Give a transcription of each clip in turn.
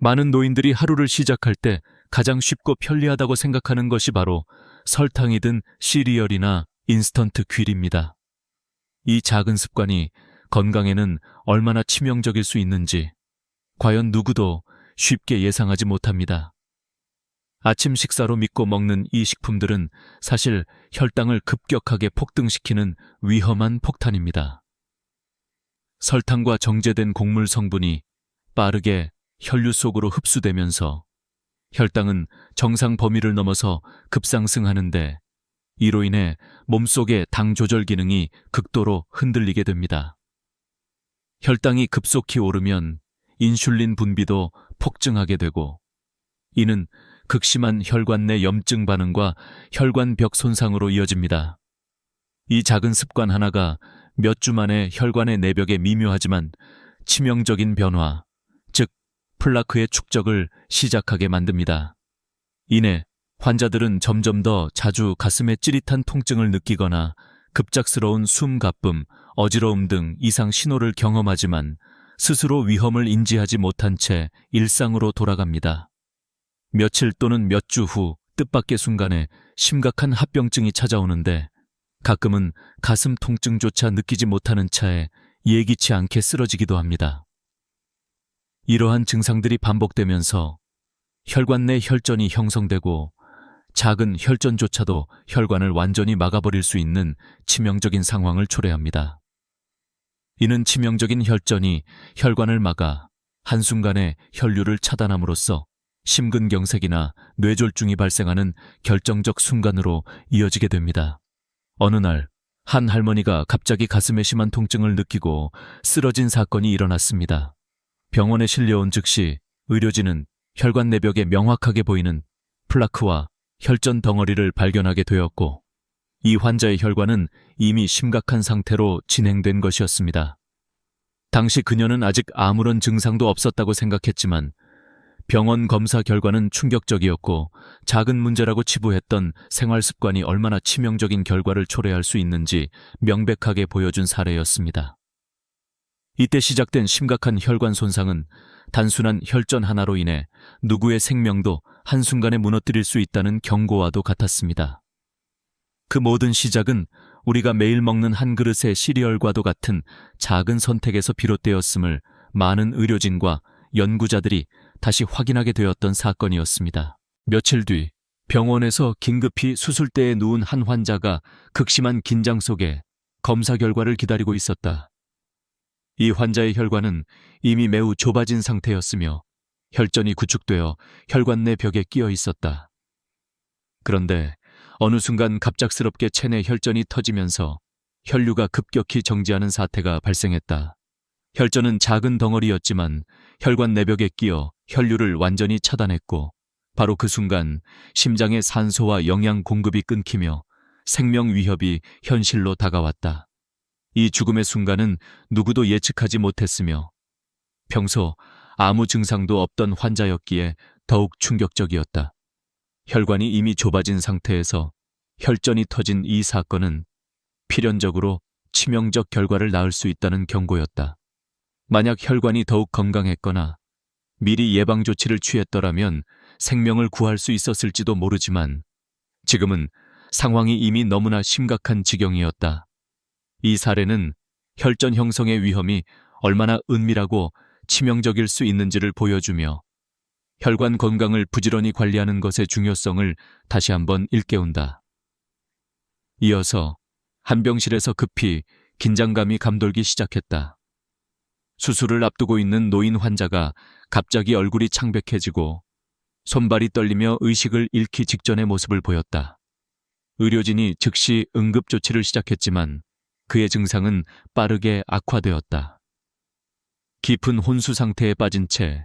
많은 노인들이 하루를 시작할 때 가장 쉽고 편리하다고 생각하는 것이 바로 설탕이 든 시리얼이나 인스턴트 귤입니다. 이 작은 습관이 건강에는 얼마나 치명적일 수 있는지 과연 누구도 쉽게 예상하지 못합니다. 아침 식사로 믿고 먹는 이 식품들은 사실 혈당을 급격하게 폭등시키는 위험한 폭탄입니다. 설탕과 정제된 곡물 성분이 빠르게 혈류 속으로 흡수되면서 혈당은 정상 범위를 넘어서 급상승하는데 이로 인해 몸속의 당 조절 기능이 극도로 흔들리게 됩니다. 혈당이 급속히 오르면 인슐린 분비도 폭증하게 되고 이는 극심한 혈관 내 염증 반응과 혈관벽 손상으로 이어집니다. 이 작은 습관 하나가 몇 주 만에 혈관의 내벽에 미묘하지만 치명적인 변화, 즉 플라크의 축적을 시작하게 만듭니다. 이내 환자들은 점점 더 자주 가슴에 찌릿한 통증을 느끼거나 급작스러운 숨 가쁨, 어지러움 등 이상 신호를 경험하지만 스스로 위험을 인지하지 못한 채 일상으로 돌아갑니다. 며칠 또는 몇 주 후 뜻밖의 순간에 심각한 합병증이 찾아오는데 가끔은 가슴 통증조차 느끼지 못하는 차에 예기치 않게 쓰러지기도 합니다. 이러한 증상들이 반복되면서 혈관 내 혈전이 형성되고 작은 혈전조차도 혈관을 완전히 막아버릴 수 있는 치명적인 상황을 초래합니다. 이는 치명적인 혈전이 혈관을 막아 한순간에 혈류를 차단함으로써 심근경색이나 뇌졸중이 발생하는 결정적 순간으로 이어지게 됩니다. 어느 날 한 할머니가 갑자기 가슴에 심한 통증을 느끼고 쓰러진 사건이 일어났습니다. 병원에 실려온 즉시 의료진은 혈관 내벽에 명확하게 보이는 플라크와 혈전 덩어리를 발견하게 되었고 이 환자의 혈관은 이미 심각한 상태로 진행된 것이었습니다. 당시 그녀는 아직 아무런 증상도 없었다고 생각했지만 병원 검사 결과는 충격적이었고 작은 문제라고 치부했던 생활 습관이 얼마나 치명적인 결과를 초래할 수 있는지 명백하게 보여준 사례였습니다. 이때 시작된 심각한 혈관 손상은 단순한 혈전 하나로 인해 누구의 생명도 한순간에 무너뜨릴 수 있다는 경고와도 같았습니다. 그 모든 시작은 우리가 매일 먹는 한 그릇의 시리얼과도 같은 작은 선택에서 비롯되었음을 많은 의료진과 연구자들이 다시 확인하게 되었던 사건이었습니다. 며칠 뒤 병원에서 긴급히 수술대에 누운 한 환자가 극심한 긴장 속에 검사 결과를 기다리고 있었다. 이 환자의 혈관은 이미 매우 좁아진 상태였으며 혈전이 구축되어 혈관 내 벽에 끼어 있었다. 그런데 어느 순간 갑작스럽게 체내 혈전이 터지면서 혈류가 급격히 정지하는 사태가 발생했다. 혈전은 작은 덩어리였지만 혈관 내벽에 끼어 혈류를 완전히 차단했고 바로 그 순간 심장의 산소와 영양 공급이 끊기며 생명 위협이 현실로 다가왔다. 이 죽음의 순간은 누구도 예측하지 못했으며 평소 아무 증상도 없던 환자였기에 더욱 충격적이었다. 혈관이 이미 좁아진 상태에서 혈전이 터진 이 사건은 필연적으로 치명적 결과를 낳을 수 있다는 경고였다. 만약 혈관이 더욱 건강했거나 미리 예방 조치를 취했더라면 생명을 구할 수 있었을지도 모르지만 지금은 상황이 이미 너무나 심각한 지경이었다. 이 사례는 혈전 형성의 위험이 얼마나 은밀하고 치명적일 수 있는지를 보여주며 혈관 건강을 부지런히 관리하는 것의 중요성을 다시 한번 일깨운다. 이어서 한 병실에서 급히 긴장감이 감돌기 시작했다. 수술을 앞두고 있는 노인 환자가 갑자기 얼굴이 창백해지고 손발이 떨리며 의식을 잃기 직전의 모습을 보였다. 의료진이 즉시 응급조치를 시작했지만 그의 증상은 빠르게 악화되었다. 깊은 혼수 상태에 빠진 채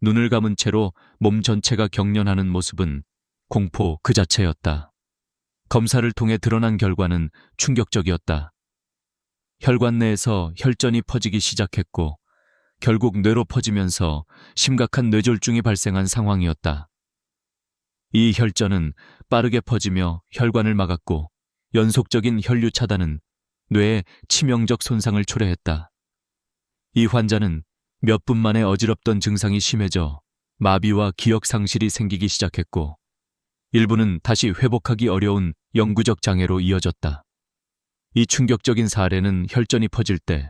눈을 감은 채로 몸 전체가 경련하는 모습은 공포 그 자체였다. 검사를 통해 드러난 결과는 충격적이었다. 혈관 내에서 혈전이 퍼지기 시작했고 결국 뇌로 퍼지면서 심각한 뇌졸중이 발생한 상황이었다. 이 혈전은 빠르게 퍼지며 혈관을 막았고 연속적인 혈류 차단은 뇌에 치명적 손상을 초래했다. 이 환자는 몇 분 만에 어지럽던 증상이 심해져 마비와 기억 상실이 생기기 시작했고, 일부는 다시 회복하기 어려운 영구적 장애로 이어졌다. 이 충격적인 사례는 혈전이 퍼질 때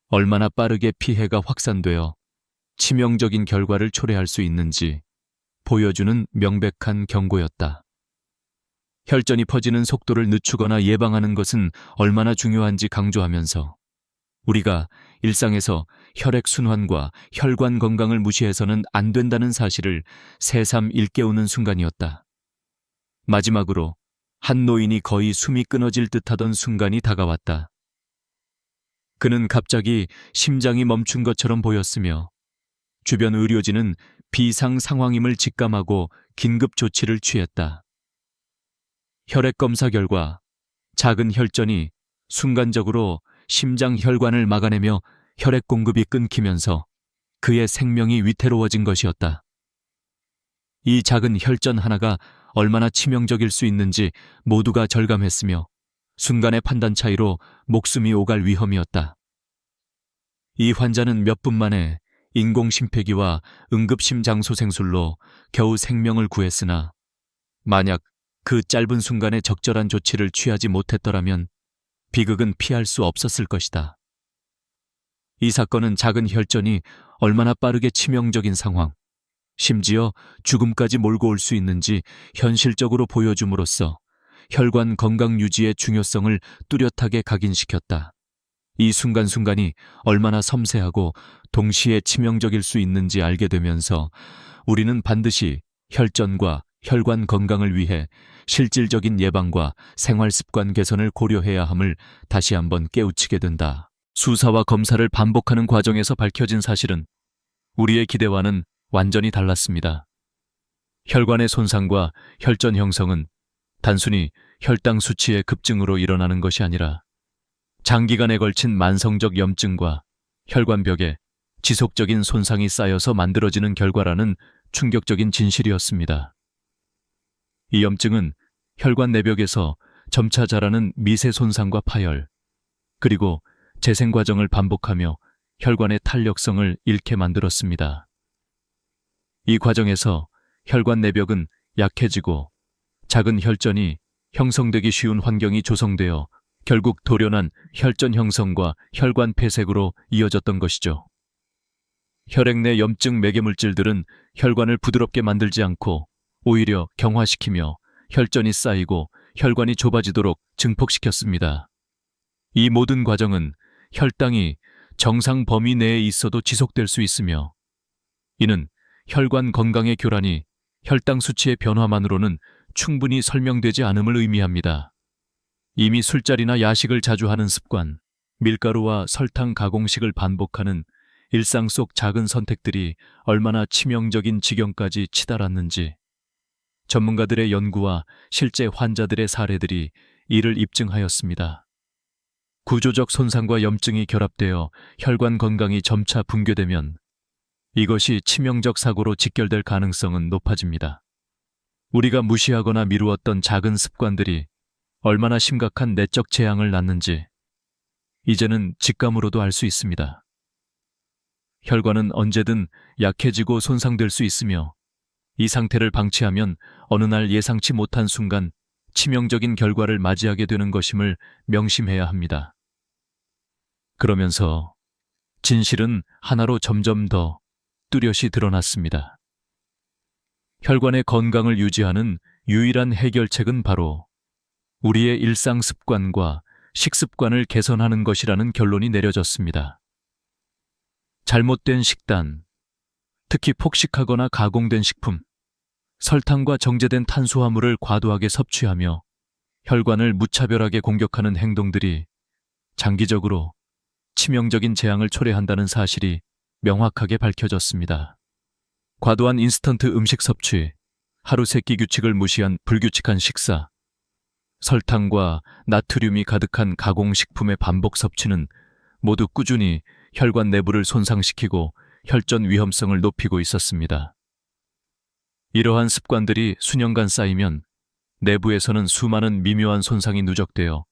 얼마나 빠르게 피해가 확산되어 치명적인 결과를 초래할 수 있는지 보여주는 명백한 경고였다. 혈전이 퍼지는 속도를 늦추거나 예방하는 것은 얼마나 중요한지 강조하면서 우리가 일상에서 혈액순환과 혈관 건강을 무시해서는 안 된다는 사실을 새삼 일깨우는 순간이었다. 마지막으로 한 노인이 거의 숨이 끊어질 듯하던 순간이 다가왔다. 그는 갑자기 심장이 멈춘 것처럼 보였으며 주변 의료진은 비상 상황임을 직감하고 긴급 조치를 취했다. 혈액 검사 결과 작은 혈전이 순간적으로 심장 혈관을 막아내며 혈액 공급이 끊기면서 그의 생명이 위태로워진 것이었다. 이 작은 혈전 하나가 얼마나 치명적일 수 있는지 모두가 절감했으며 순간의 판단 차이로 목숨이 오갈 위험이었다. 이 환자는 몇 분 만에 인공심폐기와 응급심장소생술로 겨우 생명을 구했으나 만약 그 짧은 순간에 적절한 조치를 취하지 못했더라면 비극은 피할 수 없었을 것이다. 이 사건은 작은 혈전이 얼마나 빠르게 치명적인 상황, 심지어 죽음까지 몰고 올 수 있는지 현실적으로 보여줌으로써 혈관 건강 유지의 중요성을 뚜렷하게 각인시켰다. 이 순간순간이 얼마나 섬세하고 동시에 치명적일 수 있는지 알게 되면서 우리는 반드시 혈전과 혈관 건강을 위해 실질적인 예방과 생활 습관 개선을 고려해야 함을 다시 한번 깨우치게 된다. 수사와 검사를 반복하는 과정에서 밝혀진 사실은 우리의 기대와는 완전히 달랐습니다. 혈관의 손상과 혈전 형성은 단순히 혈당 수치의 급증으로 일어나는 것이 아니라 장기간에 걸친 만성적 염증과 혈관벽에 지속적인 손상이 쌓여서 만들어지는 결과라는 충격적인 진실이었습니다. 이 염증은 혈관 내벽에서 점차 자라는 미세 손상과 파열, 그리고 재생 과정을 반복하며 혈관의 탄력성을 잃게 만들었습니다. 이 과정에서 혈관 내벽은 약해지고 작은 혈전이 형성되기 쉬운 환경이 조성되어 결국 돌연한 혈전 형성과 혈관 폐색으로 이어졌던 것이죠. 혈액 내 염증 매개물질들은 혈관을 부드럽게 만들지 않고 오히려 경화시키며 혈전이 쌓이고 혈관이 좁아지도록 증폭시켰습니다. 이 모든 과정은 혈당이 정상 범위 내에 있어도 지속될 수 있으며 이는 혈관 건강의 교란이 혈당 수치의 변화만으로는 충분히 설명되지 않음을 의미합니다. 이미 술자리나 야식을 자주 하는 습관, 밀가루와 설탕 가공식을 반복하는 일상 속 작은 선택들이 얼마나 치명적인 지경까지 치달았는지 전문가들의 연구와 실제 환자들의 사례들이 이를 입증하였습니다. 구조적 손상과 염증이 결합되어 혈관 건강이 점차 붕괴되면 이것이 치명적 사고로 직결될 가능성은 높아집니다. 우리가 무시하거나 미루었던 작은 습관들이 얼마나 심각한 내적 재앙을 낳는지 이제는 직감으로도 알 수 있습니다. 혈관은 언제든 약해지고 손상될 수 있으며 이 상태를 방치하면 어느 날 예상치 못한 순간 치명적인 결과를 맞이하게 되는 것임을 명심해야 합니다. 그러면서 진실은 하나로 점점 더 뚜렷이 드러났습니다. 혈관의 건강을 유지하는 유일한 해결책은 바로 우리의 일상 습관과 식습관을 개선하는 것이라는 결론이 내려졌습니다. 잘못된 식단, 특히 폭식하거나 가공된 식품, 설탕과 정제된 탄수화물을 과도하게 섭취하며 혈관을 무차별하게 공격하는 행동들이 장기적으로 치명적인 재앙을 초래한다는 사실이 명확하게 밝혀졌습니다. 과도한 인스턴트 음식 섭취, 하루 세끼 규칙을 무시한 불규칙한 식사, 설탕과 나트륨이 가득한 가공식품의 반복 섭취는 모두 꾸준히 혈관 내부를 손상시키고 혈전 위험성을 높이고 있었습니다. 이러한 습관들이 수년간 쌓이면 내부에서는 수많은 미묘한 손상이 누적되어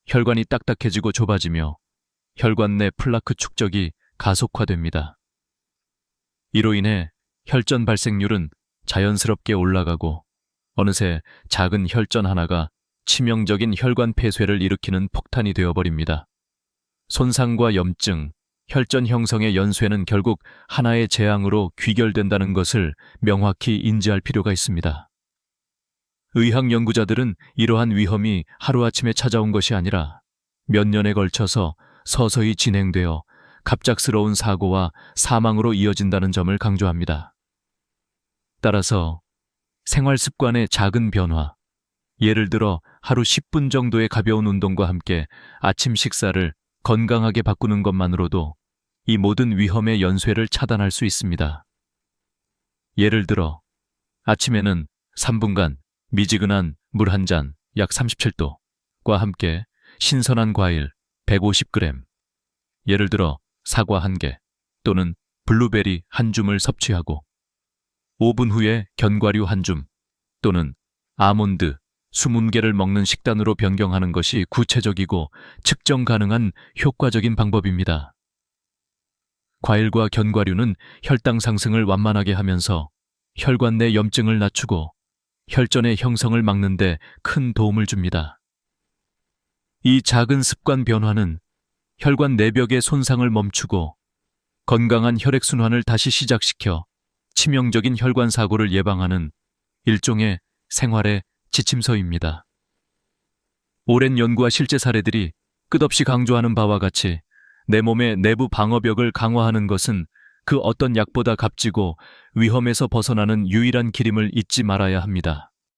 혈관이 딱딱해지고 좁아지며 혈관 내 플라크 축적이 가속화됩니다. 이로 인해 혈전 발생률은 자연스럽게 올라가고 어느새 작은 혈전 하나가 치명적인 혈관 폐쇄를 일으키는 폭탄이 되어버립니다. 손상과 염증, 혈전 형성의 연쇄는 결국 하나의 재앙으로 귀결된다는 것을 명확히 인지할 필요가 있습니다. 의학 연구자들은 이러한 위험이 하루아침에 찾아온 것이 아니라 몇 년에 걸쳐서 서서히 진행되어 갑작스러운 사고와 사망으로 이어진다는 점을 강조합니다. 따라서 생활 습관의 작은 변화, 예를 들어 하루 10분 정도의 가벼운 운동과 함께 아침 식사를 건강하게 바꾸는 것만으로도 이 모든 위험의 연쇄를 차단할 수 있습니다. 예를 들어 아침에는 3분간 미지근한 물 한 잔, 약 37도과 함께 신선한 과일 150g, 예를 들어 사과 1개 또는 블루베리 1줌을 섭취하고 5분 후에 견과류 1줌 또는 아몬드 20개를 먹는 식단으로 변경하는 것이 구체적이고 측정 가능한 효과적인 방법입니다. 과일과 견과류는 혈당 상승을 완만하게 하면서 혈관 내 염증을 낮추고 혈전의 형성을 막는 데 큰 도움을 줍니다. 이 작은 습관 변화는 혈관 내벽의 손상을 멈추고 건강한 혈액순환을 다시 시작시켜 치명적인 혈관 사고를 예방하는 일종의 생활의 지침서입니다. 오랜 연구와 실제 사례들이 끝없이 강조하는 바와 같이 내 몸의 내부 방어벽을 강화하는 것은 그 어떤 약보다 값지고 위험에서 벗어나는 유일한 길임을 잊지 말아야 합니다.